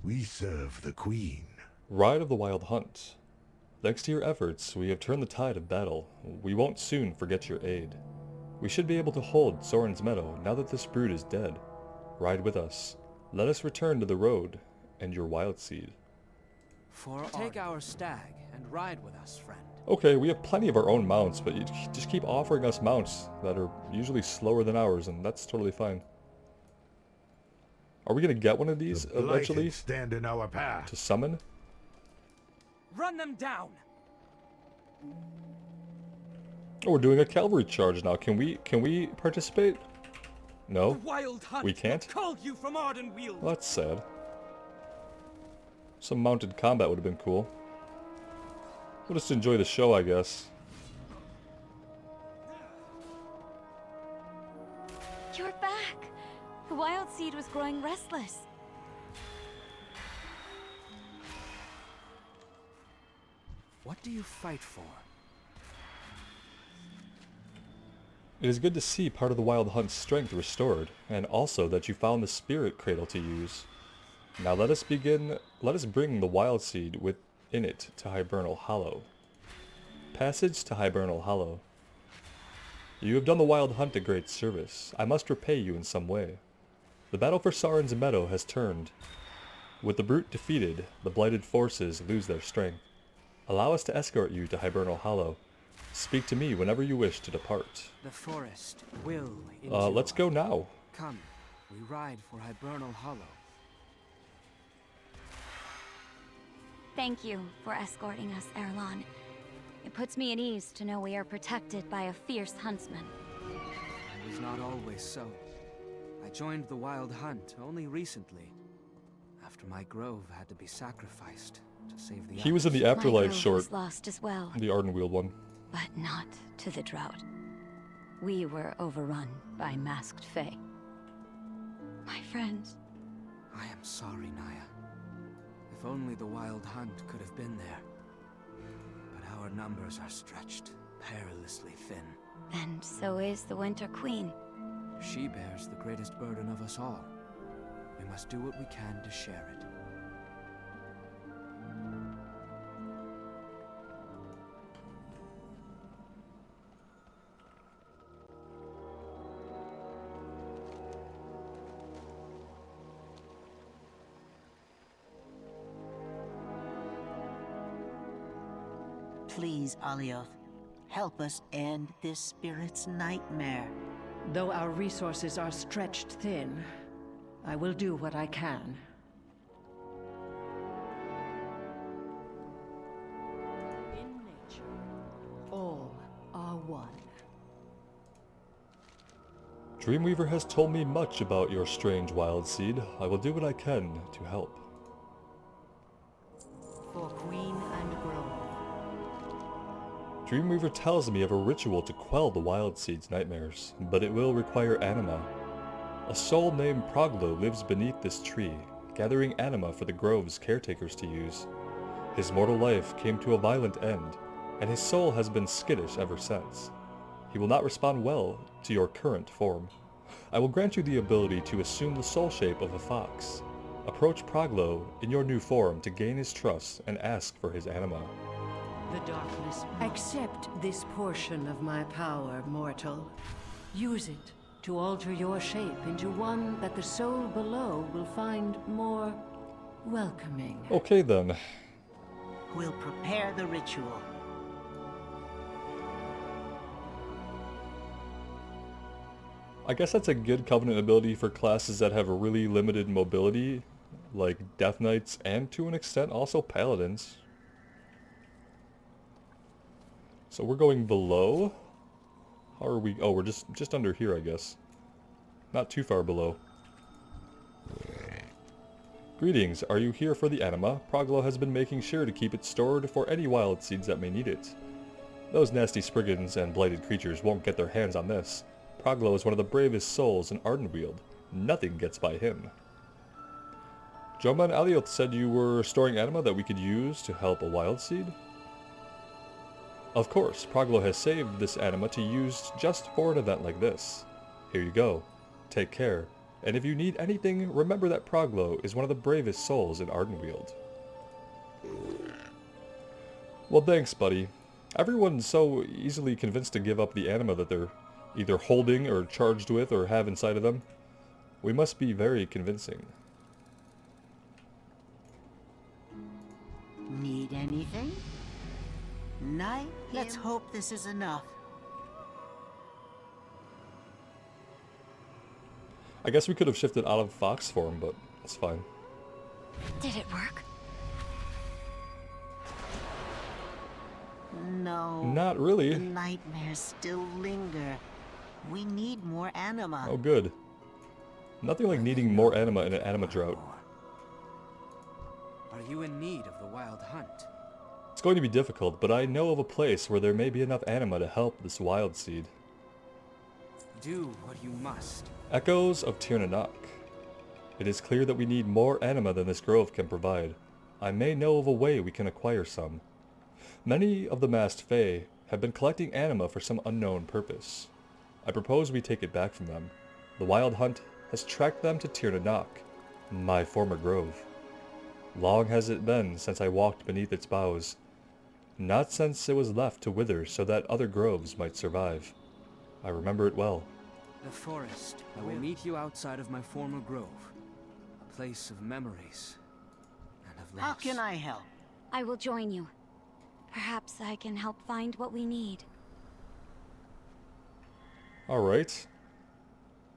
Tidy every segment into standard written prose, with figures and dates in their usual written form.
We serve the Queen. Ride of the Wild Hunt. Thanks to your efforts, we have turned the tide of battle. We won't soon forget your aid. We should be able to hold Soren's Meadow now that this brood is dead. Ride with us. Let us return to the road and your wild seed. Take our stag and ride with us, friend. Okay, we have plenty of our own mounts, but you just keep offering us mounts that are usually slower than ours, and that's totally fine. Are we gonna get one of these The eventually blighted stand in our path. to summon? Run them down! Oh, we're doing a cavalry charge now. Can we participate? No, Wild Hunt we can't. called you from Ardenweald. Well, that's sad. Some mounted combat would have been cool. We'll just enjoy the show, I guess. You're back! The wild seed was growing restless. What do you fight for? It is good to see part of the Wild Hunt's strength restored, and also that you found the spirit cradle to use. Now let us bring the wild seed within it to Hibernal Hollow. Passage to Hibernal Hollow. You have done the Wild Hunt a great service. I must repay you in some way. The battle for Soren's Meadow has turned. With the brute defeated, the blighted forces lose their strength. Allow us to escort you to Hibernal Hollow. Speak to me whenever you wish to depart. The forest will endure. Let's go now. Come, we ride for Hibernal Hollow. Thank you for escorting us, Erlon. It puts me at ease to know we are protected by a fierce huntsman. It was not always so. I joined the Wild Hunt only recently, after my grove had to be sacrificed to save the He was in the My Afterlife grove short, was lost as well, the Ardenweald one. but not to the drought. We were overrun by masked fae. My friends, I am sorry, Naya. If only the Wild Hunt could have been there. But our numbers are stretched perilously thin. and so is the Winter Queen. She bears the greatest burden of us all. We must do what we can to share it. Please, Alioth, help us end this spirit's nightmare. Though our resources are stretched thin, I will do what I can. In nature, all are one. Dreamweaver has told me much about your strange wild seed. I will do what I can to help. For Queen and Grove. Dreamweaver tells me of a ritual to quell the wild seed's nightmares, but it will require anima. A soul named Proglo lives beneath this tree, gathering anima for the grove's caretakers to use. His mortal life came to a violent end, and his soul has been skittish ever since. He will not respond well to your current form. I will grant you the ability to assume the soul shape of a fox. Approach Proglo in your new form to gain his trust and ask for his anima. The darkness. Accept this portion of my power, mortal. Use it to alter your shape into one that the soul below will find more welcoming. Okay then. We'll prepare the ritual. I guess that's a good Covenant ability for classes that have a really limited mobility, like Death Knights and to an extent also Paladins. So we're going below? How are we? Oh, we're just under here, I guess. Not too far below. Greetings, are you here for the anima? Proglo has been making sure to keep it stored for any wild seeds that may need it. Those nasty Spriggans and blighted creatures won't get their hands on this. Proglo is one of the bravest souls in Ardenweald. Nothing gets by him. Joma and Alioth said you were storing anima that we could use to help a wild seed? Of course, Proglo has saved this anima to use just for an event like this. Here you go. Take care. And if you need anything, remember that Proglo is one of the bravest souls in Ardenweald. Well, thanks, buddy. Everyone's so easily convinced to give up the anima that they're either holding or charged with or have inside of them. We must be very convincing. Need anything? Knight, let's hope this is enough. I guess we could have shifted out of fox form, but it's fine. Did it work? No. Not The really. nightmares still linger. We need more anima. Oh, good. Nothing like needing more anima in an anima drought. Are you in need of the wild hunt? It's going to be difficult, but I know of a place where there may be enough anima to help this wild seed. Do what you must. Echoes of Tirnanak. It is clear that we need more anima than this grove can provide. I may know of a way we can acquire some. Many of the masked Fae have been collecting anima for some unknown purpose. I propose we take it back from them. The wild hunt has tracked them to Tirnanak, my former grove. Long has it been since I walked beneath its boughs, not since it was left to wither so that other groves might survive. I remember it well. The forest. I will meet you outside of my former grove. A place of memories and of loss. How can I help? I will join you. Perhaps I can help find what we need. Alright.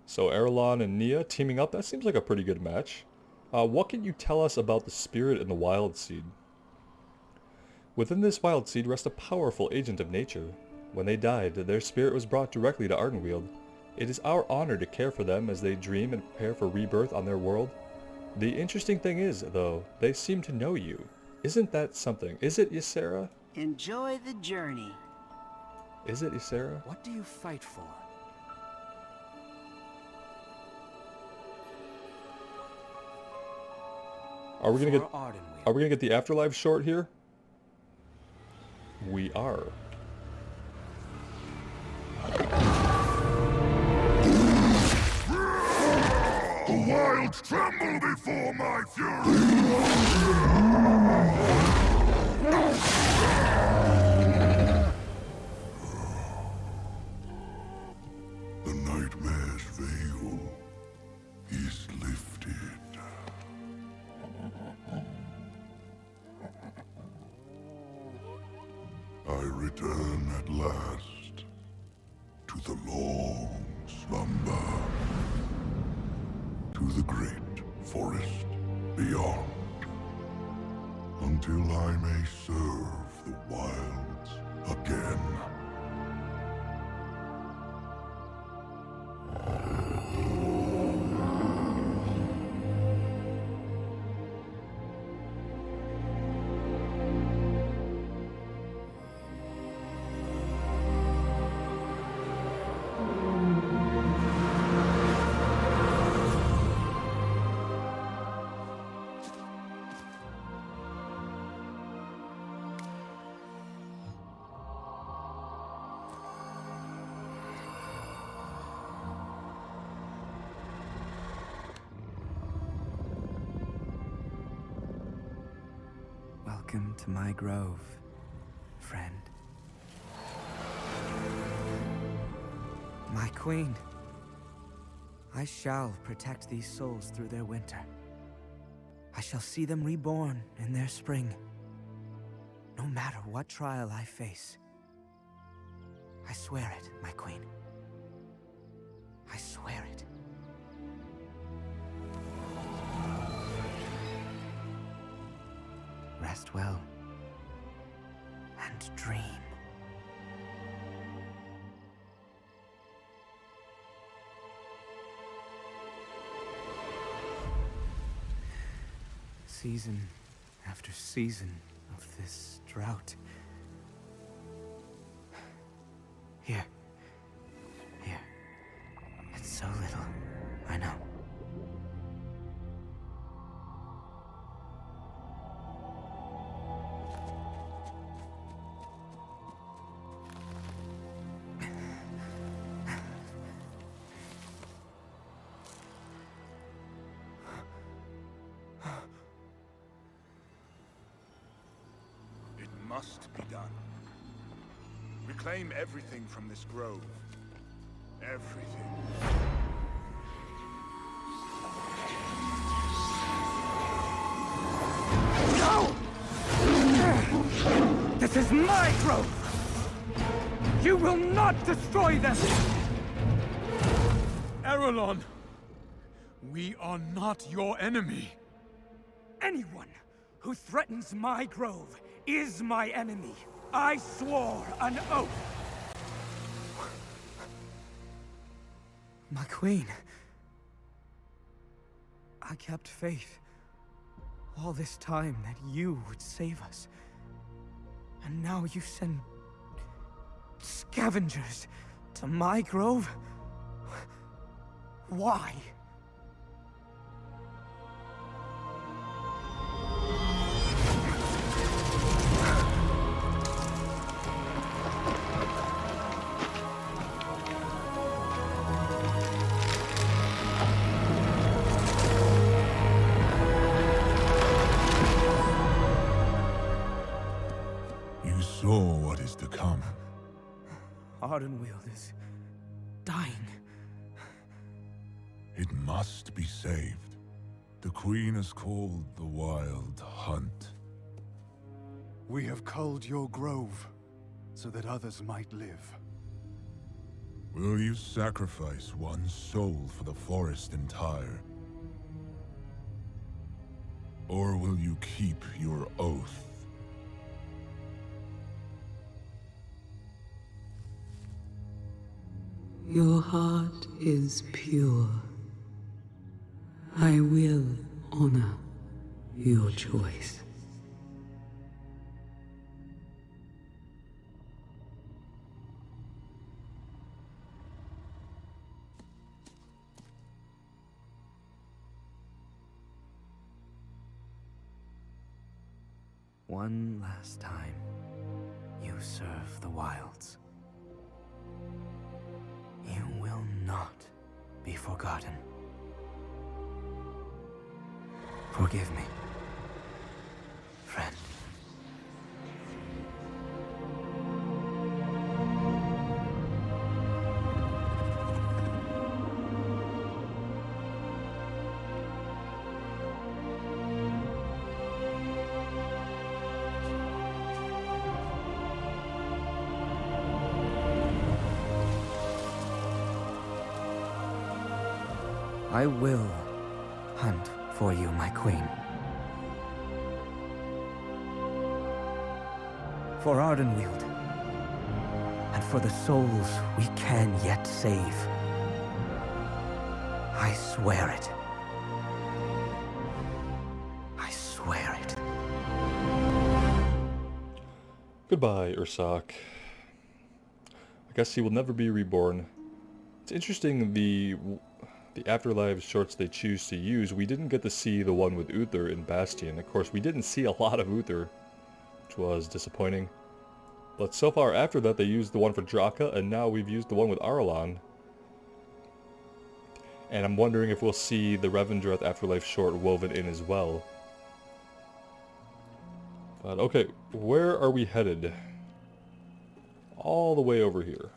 So Erlon and Nia teaming up, that seems like a pretty good match. What can you tell us about the spirit and the wild seed? Within this wild seed rests a powerful agent of nature. When they died, their spirit was brought directly to Ardenweald. It is our honor to care for them as they dream and prepare for rebirth on their world. The interesting thing is, though, they seem to know you. Isn't that something? Is it Ysera? Enjoy the journey. Is it Ysera? What do you fight for? Are we gonna get For Ardenweald. Are we gonna get the afterlife short here? We are. The wild tremble before my fury! The nightmare's veil is lifted. I return at last to the long slumber, to the great forest beyond, until I may serve the wilds again. Welcome to my grove, friend. My queen. I shall protect these souls through their winter. I shall see them reborn in their spring. No matter what trial I face. I swear it, my queen. I swear it. Rest well. And dream. Season after season of this drought. Here. Here. It's so little, I know. must be done. Reclaim everything from this grove. Everything. No! This is my grove! You will not destroy them! Erelon! We are not your enemy. Anyone who threatens my grove is my enemy. I swore an oath. My queen. I kept faith all this time that you would save us. And now you send scavengers to my grove? Why? You saw what is to come. Ardenweald is dying. It must be saved. The Queen is called the Wild Hunt. We have culled your grove, so that others might live. Will you sacrifice one soul for the forest entire? Or will you keep your oath? Your heart is pure. I will honor your choice. One last time, you serve the wilds. You will not be forgotten. Forgive me, friend. I will hunt for you, my queen. For Ardenweald. And for the souls we can yet save. I swear it. I swear it. Goodbye, Ursak. I guess he will never be reborn. It's interesting the Afterlife shorts they choose to use. We didn't get to see the one with Uther in Bastion. Of course, we didn't see a lot of Uther, which was disappointing. But so far after that, they used the one for Draka, and now we've used the one with Arelon. And I'm wondering if we'll see the Revendreth Afterlife short woven in as well. But okay, where are we headed? All the way over here.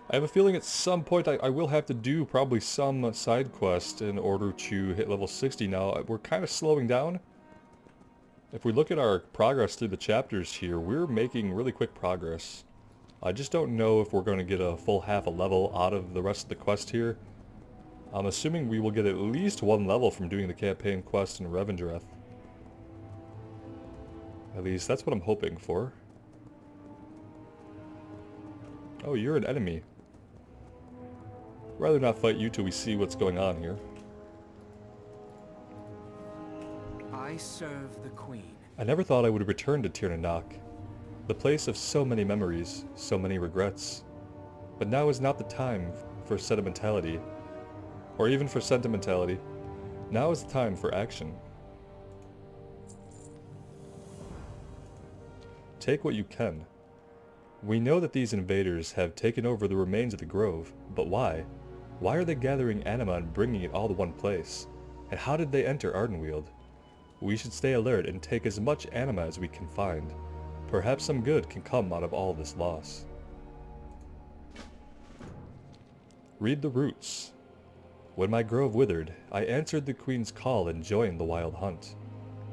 I have a feeling at some point I will have to do probably some side quest in order to hit level 60 now. We're kind of slowing down. If we look at our progress through the chapters here, we're making really quick progress. I just don't know if we're going to get a full half a level out of the rest of the quest here. I'm assuming we will get at least one level from doing the campaign quest in Revendreth. At least that's what I'm hoping for. Oh, you're an enemy. Rather not fight you till we see what's going on here. I serve the queen. I never thought I would return to Tir Nanak, the place of so many memories, so many regrets. But now is not the time for sentimentality. or even for sentimentality. Now is the time for action. Take what you can. We know that these invaders have taken over the remains of the grove, but why? Why are they gathering anima and bringing it all to one place? And how did they enter Ardenweald? We should stay alert and take as much anima as we can find. Perhaps some good can come out of all this loss. Read the roots. When my grove withered, I answered the Queen's call and joined the wild hunt.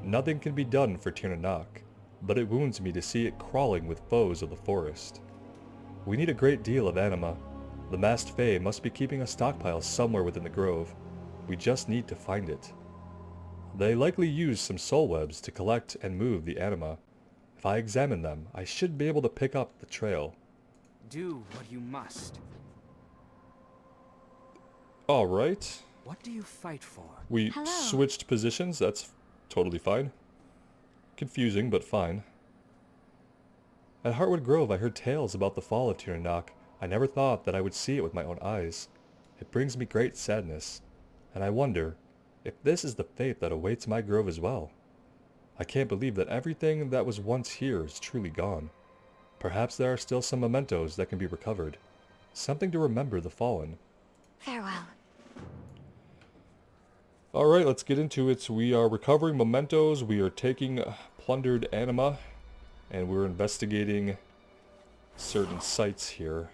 Nothing can be done for Tirnanak, but it wounds me to see it crawling with foes of the forest. We need a great deal of anima. The masked fae must be keeping a stockpile somewhere within the grove. We just need to find it. They likely use some soul webs to collect and move the anima. If I examine them, I should be able to pick up the trail. Do what you must. Alright. What do you fight for? We Hello. switched positions, that's totally fine. Confusing, but fine. At Heartwood Grove I heard tales about the fall of Tirnanak. I never thought that I would see it with my own eyes. It brings me great sadness, and I wonder if this is the fate that awaits my grove as well. I can't believe that everything that was once here is truly gone. Perhaps there are still some mementos that can be recovered. Something to remember the fallen. Farewell. Alright, let's get into it. We are recovering mementos, we are taking plundered anima, and we're investigating certain sites here.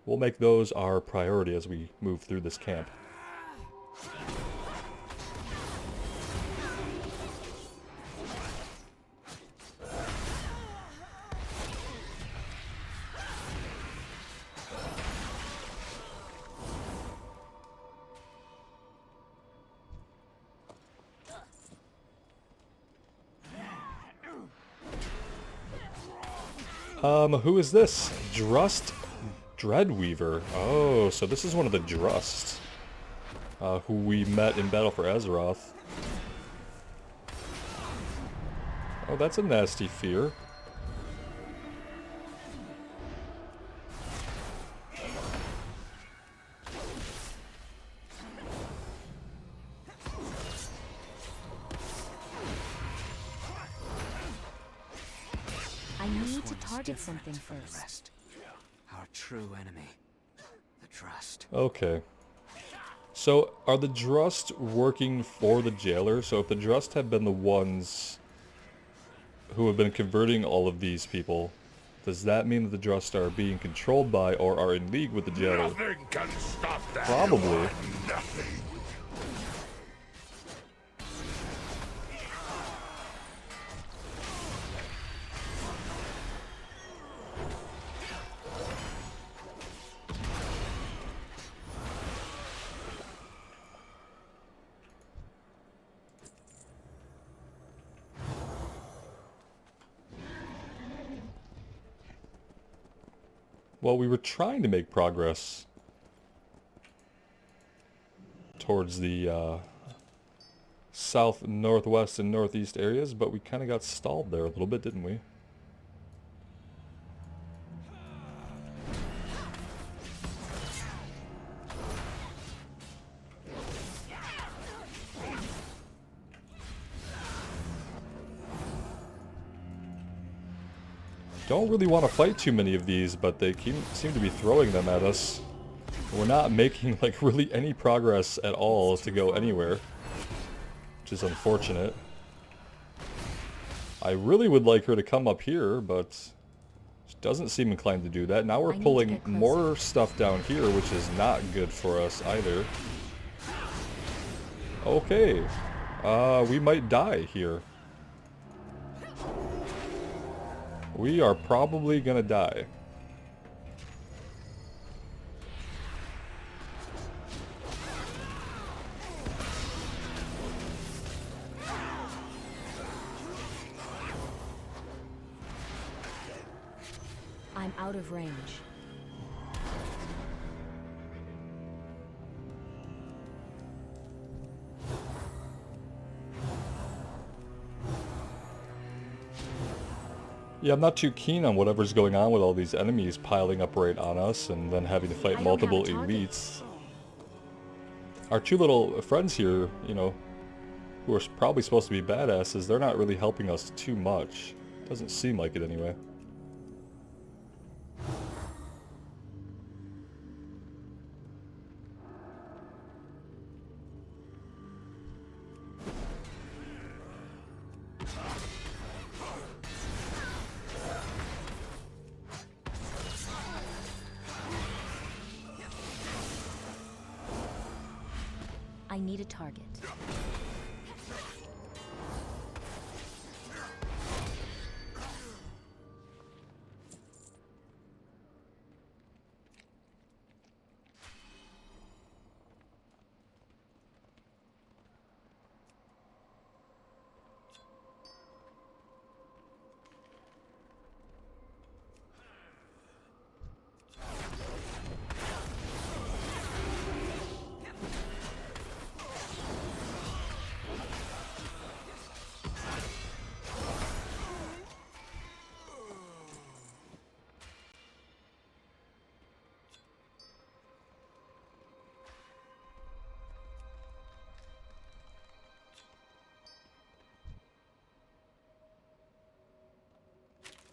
We'll make those our priority as we move through this camp. Who is this? Drust Dreadweaver. Oh, so this is one of the Drust, who we met in Battle for Azeroth. Oh, that's a nasty fear. I need to One is target different something from the first. rest. Our true enemy, the Trust. Okay. So, are the Drust working for the jailer? So if the Drust have been the ones who have been converting all of these people, does that mean that the Drust are being controlled by or are in league with the jailer? Nothing can stop that. Probably. Nothing. Well, we were trying to make progress towards the south, northwest, and northeast areas, but we kind of got stalled there a little bit, didn't we? Don't really want to fight too many of these, but they seem to be throwing them at us. We're not making like really any progress at all to go anywhere, which is unfortunate. I really would like her to come up here, but she doesn't seem inclined to do that. Now we're pulling more stuff down here, which is not good for us either. Okay, we might die here. We are probably gonna die. I'm out of range. Yeah, I'm not too keen on whatever's going on with all these enemies piling up right on us and then having to fight multiple elites. our two little friends here, you know, who are probably supposed to be badasses, they're not really helping us too much. Doesn't seem like it anyway. I need a target.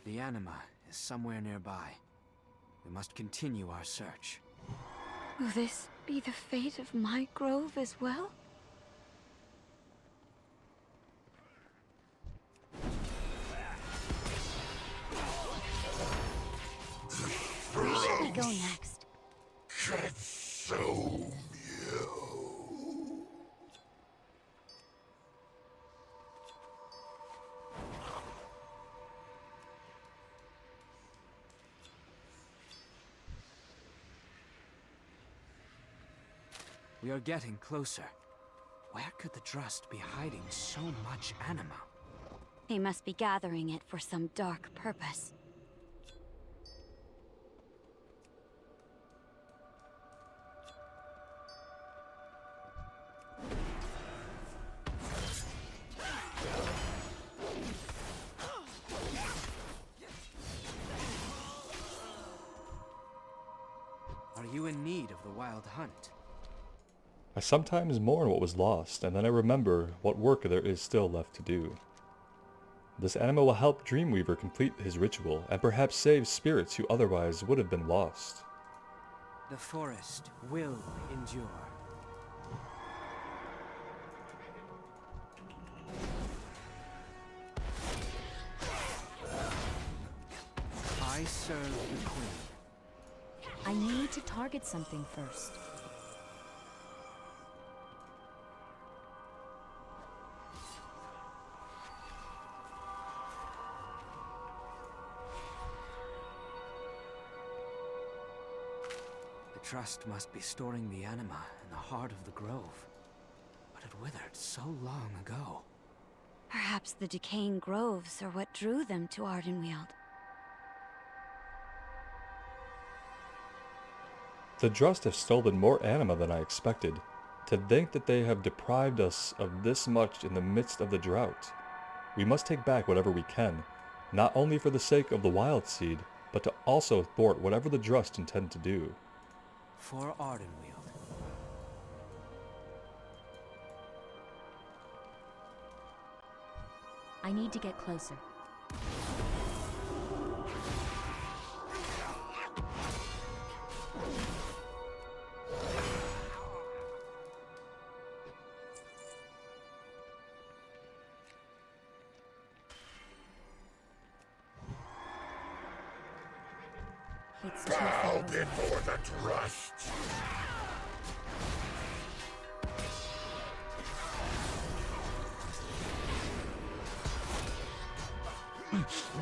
The anima is somewhere nearby. We must continue our search. Will this be the fate of my grove as well? Where should we go next? We are getting closer. Where could the Drust be hiding so much anima? They must be gathering it for some dark purpose. Are you in need of the Wild Hunt? I sometimes mourn what was lost, and then I remember what work there is still left to do. This anima will help Dreamweaver complete his ritual, and perhaps save spirits who otherwise would have been lost. The forest will endure. I serve the Queen. I need to target something first. The Trust must be storing the anima in the heart of the grove. But it withered so long ago. Perhaps the decaying groves are what drew them to Ardenweald. The Drust have stolen more anima than I expected. To think that they have deprived us of this much in the midst of the drought. We must take back whatever we can, not only for the sake of the Wild Seed, but to also thwart whatever the Drust intend to do. For Ardenweald. I need to get closer. It's too far away. Before the Trust.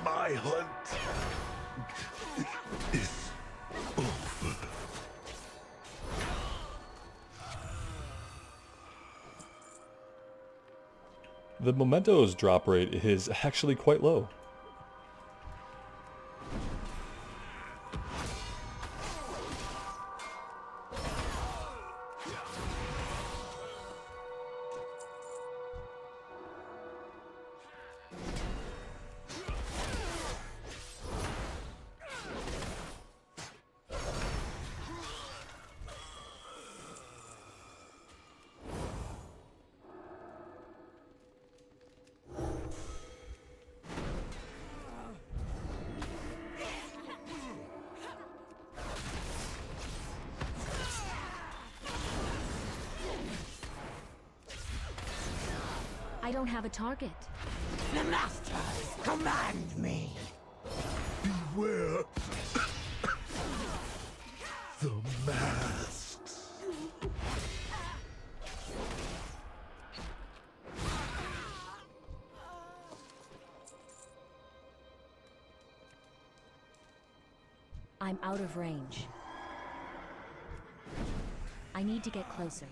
My hunt is over. The mementos drop rate is actually quite low. don't have a target. The masters command me. Beware the masks. I'm out of range. I need to get closer.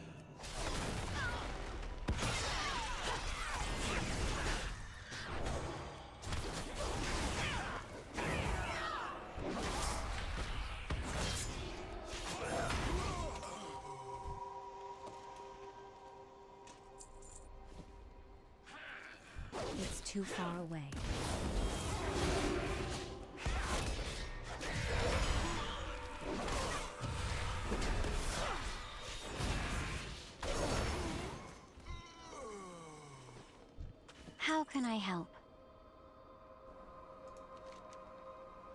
It's too far away. How can I help?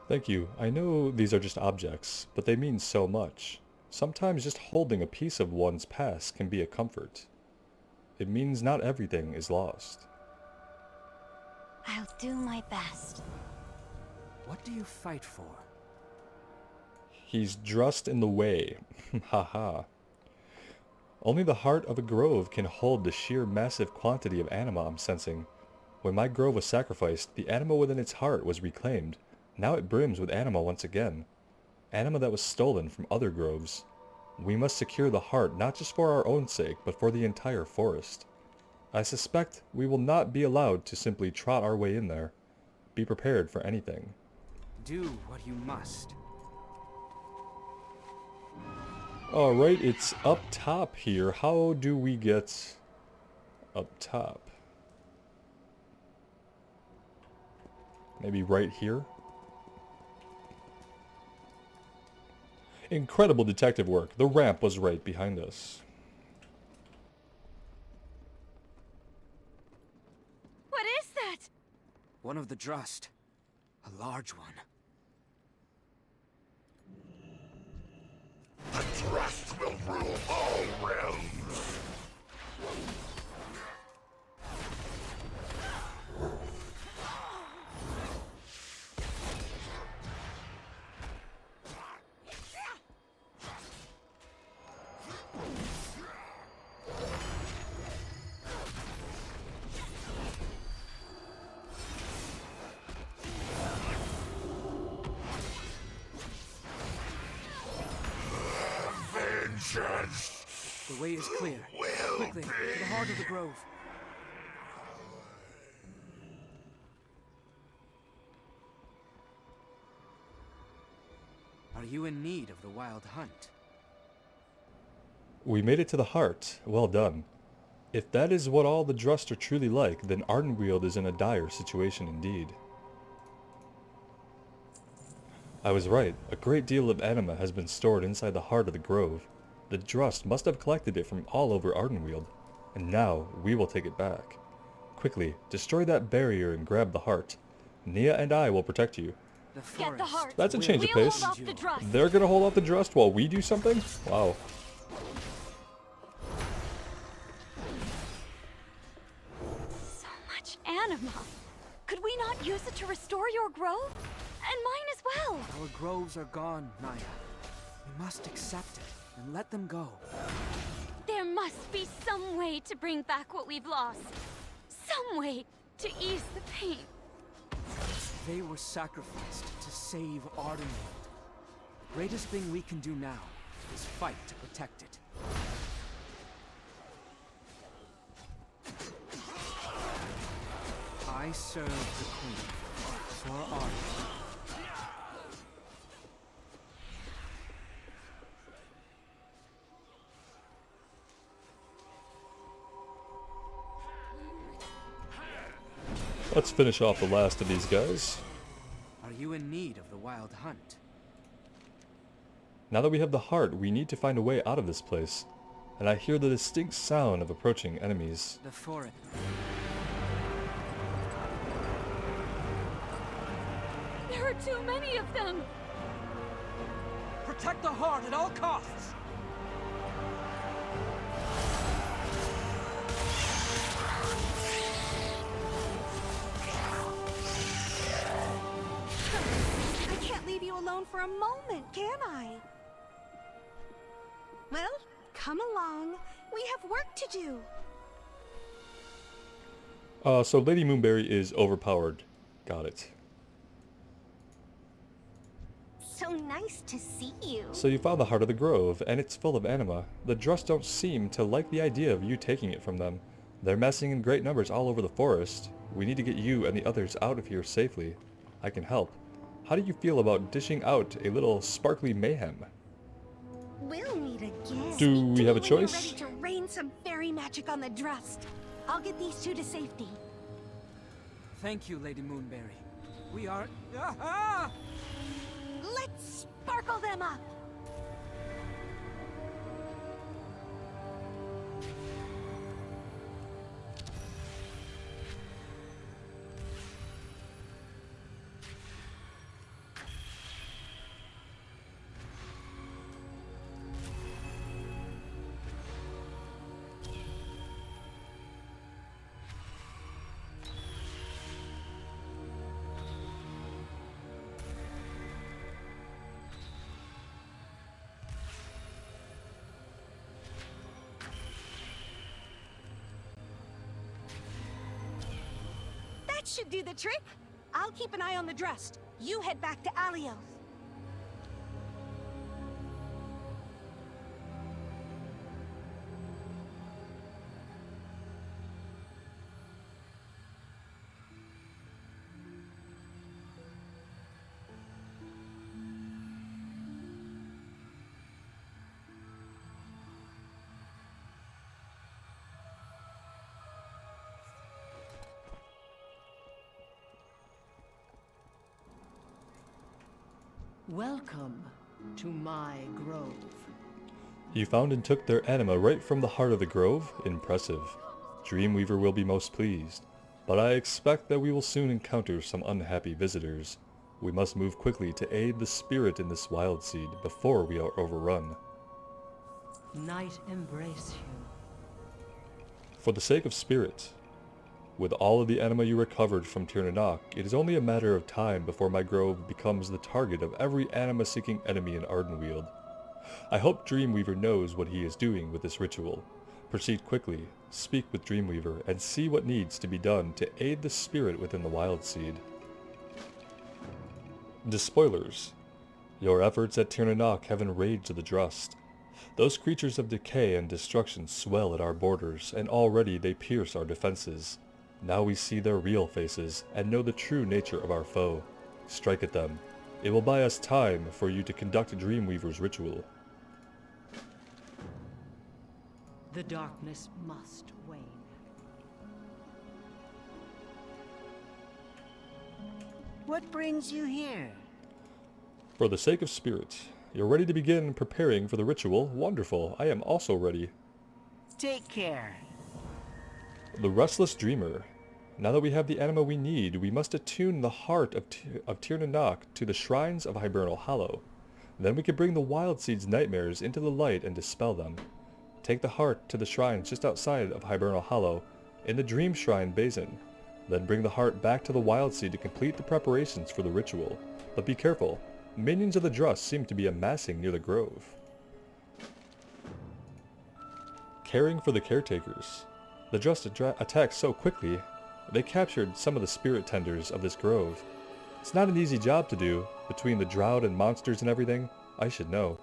Thank you. I know these are just objects, but they mean so much. Sometimes just holding a piece of one's past can be a comfort. It means not everything is lost. I'll do my best. What do you fight for? He's dressed in the way. Haha. Only the heart of a grove can hold the sheer massive quantity of anima I'm sensing. When my grove was sacrificed, the anima within its heart was reclaimed. Now it brims with anima once again. Anima that was stolen from other groves. We must secure the heart not just for our own sake, but for the entire forest. I suspect we will not be allowed to simply trot our way in there. Be prepared for anything. Do what you must. Alright, it's up top here. How do we get up top? Maybe right here? Incredible detective work. The ramp was right behind us. What is that? One of the Drust. A large one. The trust will rule all realms. The way is clear. Quickly, to the heart of the grove. Are you in need of the wild hunt? We made it to the heart. Well done. If that is what all the Drust are truly like, then Ardenweald is in a dire situation indeed. I was right. A great deal of anima has been stored inside the heart of the grove. The Drust must have collected it from all over Ardenweald, and now we will take it back. Quickly, destroy that barrier and grab the heart. Nia and I will protect you. Get the heart. That's a change of We'll pace. hold off the Drust. They're gonna hold off the Drust while we do something? Wow. So much anima. Could we not use it to restore your grove? And mine as well. Our groves are gone, Naya. We must accept it and let them go. There must be some way to bring back what we've lost. Some way to ease the pain. They were sacrificed to save Ardenweald. The greatest thing we can do now is fight to protect it. I serve the Queen for Ardenweald. Let's finish off the last of these guys. Are you in need of the wild hunt? Now that we have the heart, we need to find a way out of this place. And I hear the distinct sound of approaching enemies. The forest. There are too many of them. Protect the heart at all costs! alone for a moment, can I? Well, come along. We have work to do. So Lady Moonberry is overpowered. Got it. So nice to see you. So you found the heart of the grove, and it's full of anima. The Drust don't seem to like the idea of you taking it from them. They're massing in great numbers all over the forest. We need to get you and the others out of here safely. I can help. How do you feel about dishing out a little sparkly mayhem? We'll meet again. Do we have a When choice? you're ready to rain some fairy magic on the Drust. I'll get these two to safety. Thank you, Lady Moonberry. We are... Aha! Let's sparkle them up. That should do the trick. I'll keep an eye on the Drust. You head back to Alioth. Welcome to my grove. You found and took their anima right from the heart of the grove? Impressive. Dreamweaver will be most pleased. But I expect that we will soon encounter some unhappy visitors. We must move quickly to aid the spirit in this wild seed before we are overrun. Night embrace you. For the sake of spirit, with all of the anima you recovered from Tirnanak, it is only a matter of time before my grove becomes the target of every anima-seeking enemy in Ardenweald. I hope Dreamweaver knows what he is doing with this ritual. Proceed quickly, speak with Dreamweaver, and see what needs to be done to aid the spirit within the wild seed. Despoilers. Your efforts at Tirnanak have enraged the Drust. Those creatures of decay and destruction swell at our borders, and already they pierce our defenses. Now we see their real faces, and know the true nature of our foe. Strike at them. It will buy us time for you to conduct Dreamweaver's ritual. The darkness must wane. What brings you here? For the sake of spirit, you're ready to begin preparing for the ritual? Wonderful, I am also ready. Take care. The Restless Dreamer. Now that we have the anima we need, we must attune the heart of Tirnanak to the shrines of Hibernal Hollow. Then we can bring the Wild Seed's nightmares into the light and dispel them. Take the heart to the shrines just outside of Hibernal Hollow, in the Dream Shrine Basin. Then bring the heart back to the Wild Seed to complete the preparations for the ritual. But be careful, minions of the Drust seem to be amassing near the grove. Caring for the caretakers. The Drust attacked so quickly, they captured some of the spirit tenders of this grove. It's not an easy job to do, between the drought and monsters and everything. I should know.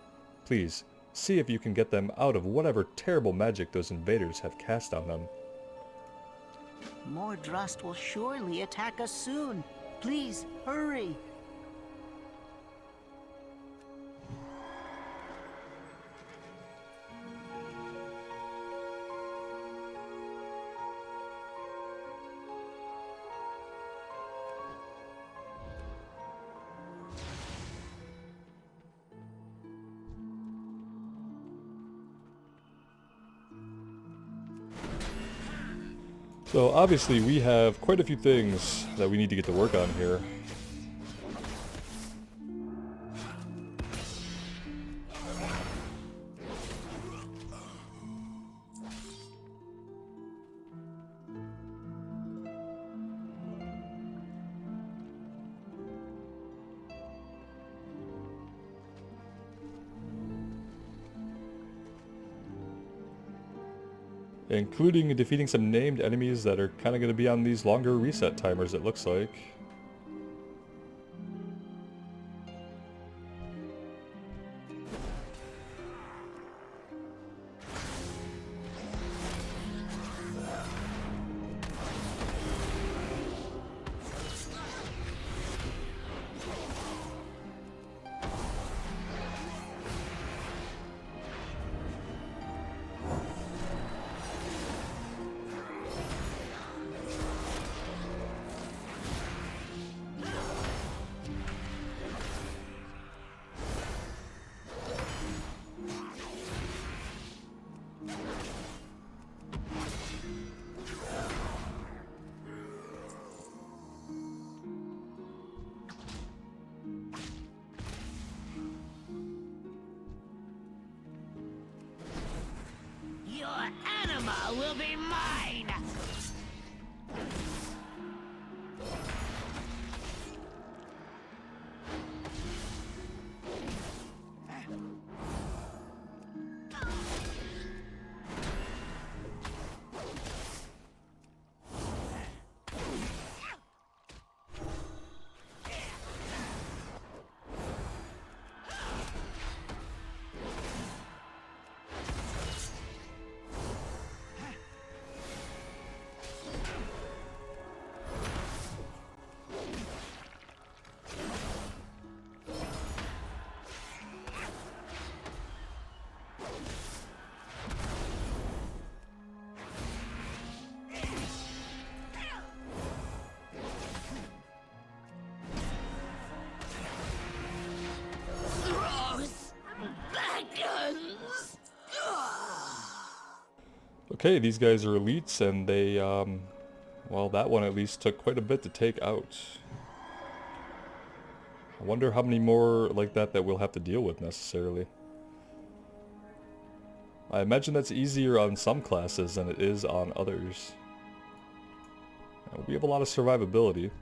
Please, see if you can get them out of whatever terrible magic those invaders have cast on them. More Drust will surely attack us soon. Please, hurry. So obviously we have quite a few things that we need to get to work on here. including defeating some named enemies that are kind of going to be on these longer reset timers, it looks like. Your anima will be mine! Okay, these guys are elites, and they, well, that one at least took quite a bit to take out. I wonder how many more like that we'll have to deal with necessarily. I imagine that's easier on some classes than it is on others. We have a lot of survivability.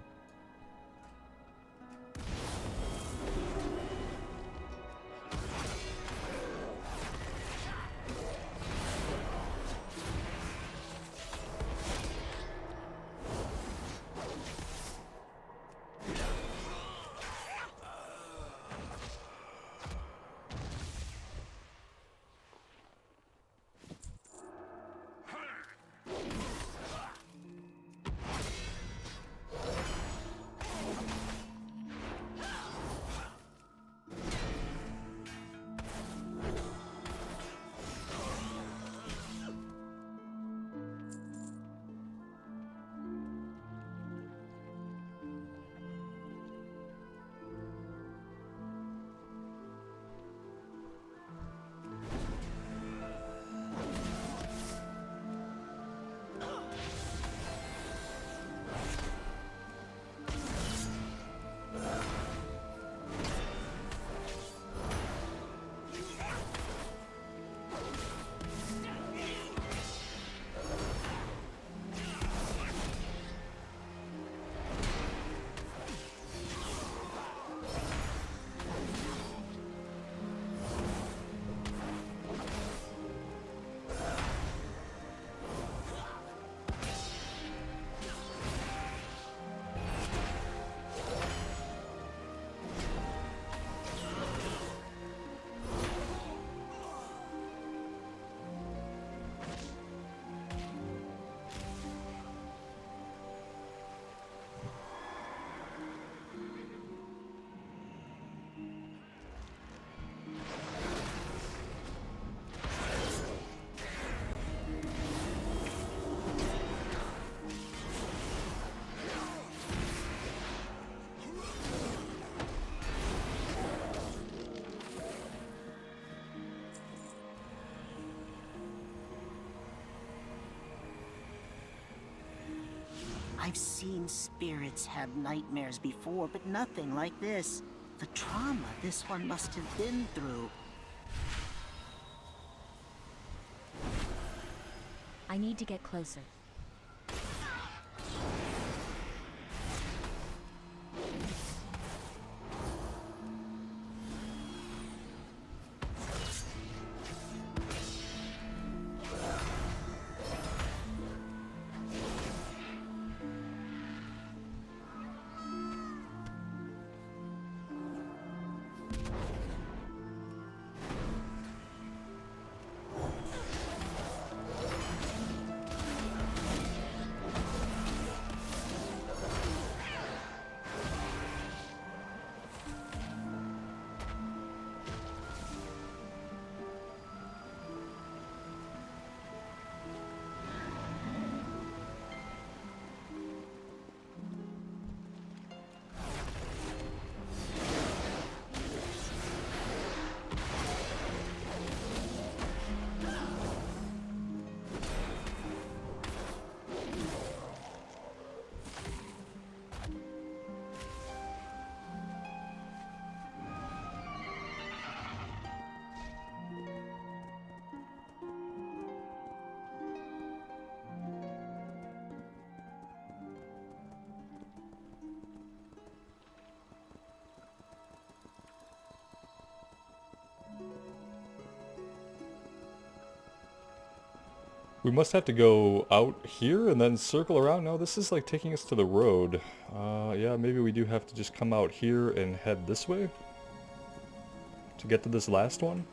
I've seen spirits have nightmares before, but nothing like this. The trauma this one must have been through. I need to get closer. We must have to go out here and then circle around. No, this is like taking us to the road. Yeah, maybe we do have to just come out here and head this way to get to this last one.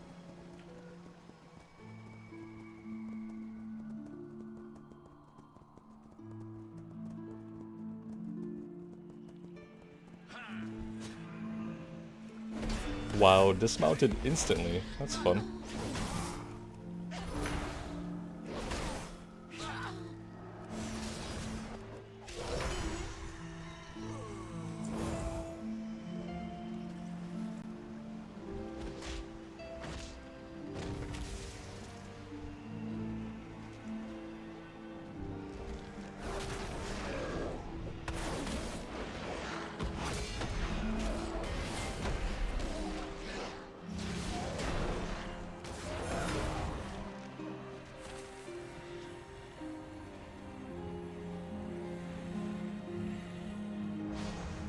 Wow, dismounted instantly. That's fun.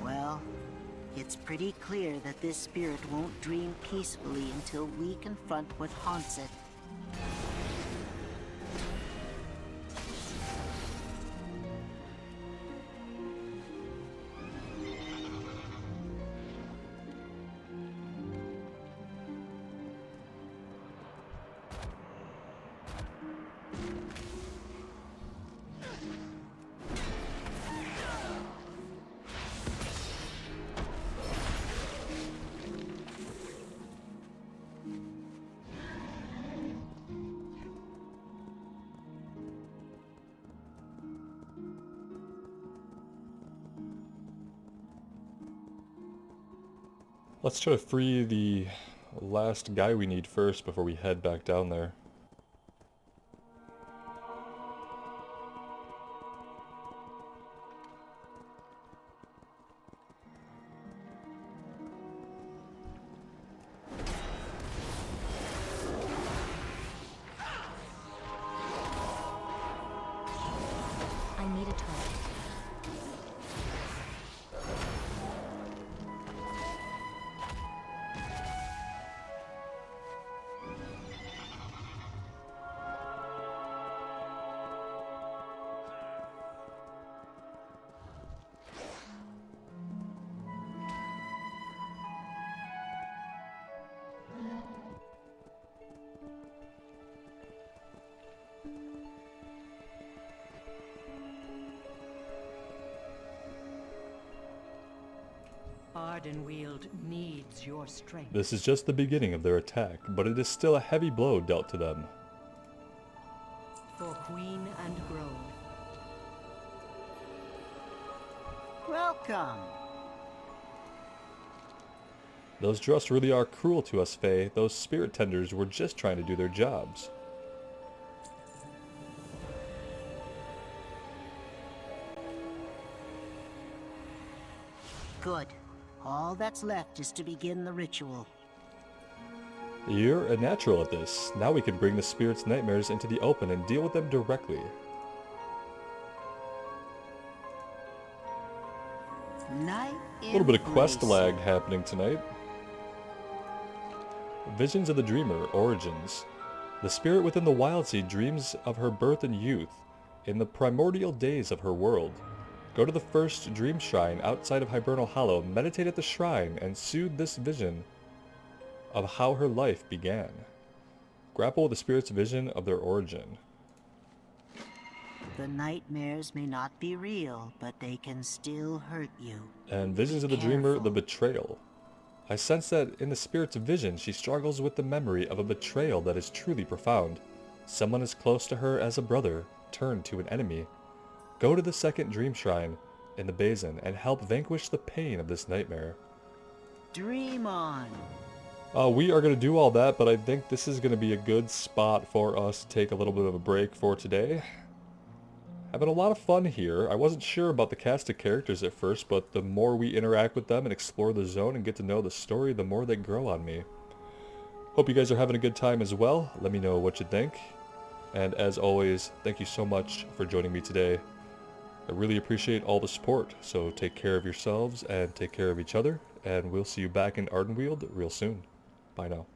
Well, it's pretty clear that this spirit won't dream peacefully until we confront what haunts it. Let's try to free the last guy we need first before we head back down there. I need a target. Ardenweald needs your strength. This is just the beginning of their attack, but it is still a heavy blow dealt to them. For Queen and Grove. Welcome! Those Drusts really are cruel to us, Fae. Those spirit tenders were just trying to do their jobs. Good. All that's left is to begin the ritual. You're a natural at this. Now we can bring the spirit's nightmares into the open and deal with them directly. Night A little bit of quest embracing. lag happening tonight. Visions of the Dreamer, Origins. The spirit within the Wild Seed dreams of her birth and youth in the primordial days of her world. Go to the first dream shrine outside of Hibernal Hollow, meditate at the shrine, and soothe this vision of how her life began. Grapple with the spirit's vision of their origin. The nightmares may not be real, but they can still hurt you. And Visions of the Dreamer, the Betrayal. I sense that in the spirit's vision, she struggles with the memory of a betrayal that is truly profound. Someone as close to her as a brother turned to an enemy. Go to the second dream shrine in the basin and help vanquish the pain of this nightmare. Dream on! We are going to do all that, but I think this is going to be a good spot for us to take a little bit of a break for today. Having a lot of fun here. I wasn't sure about the cast of characters at first, but the more we interact with them and explore the zone and get to know the story, the more they grow on me. Hope you guys are having a good time as well. Let me know what you think. And as always, thank you so much for joining me today. I really appreciate all the support, so take care of yourselves and take care of each other, and we'll see you back in Ardenweald real soon. Bye now.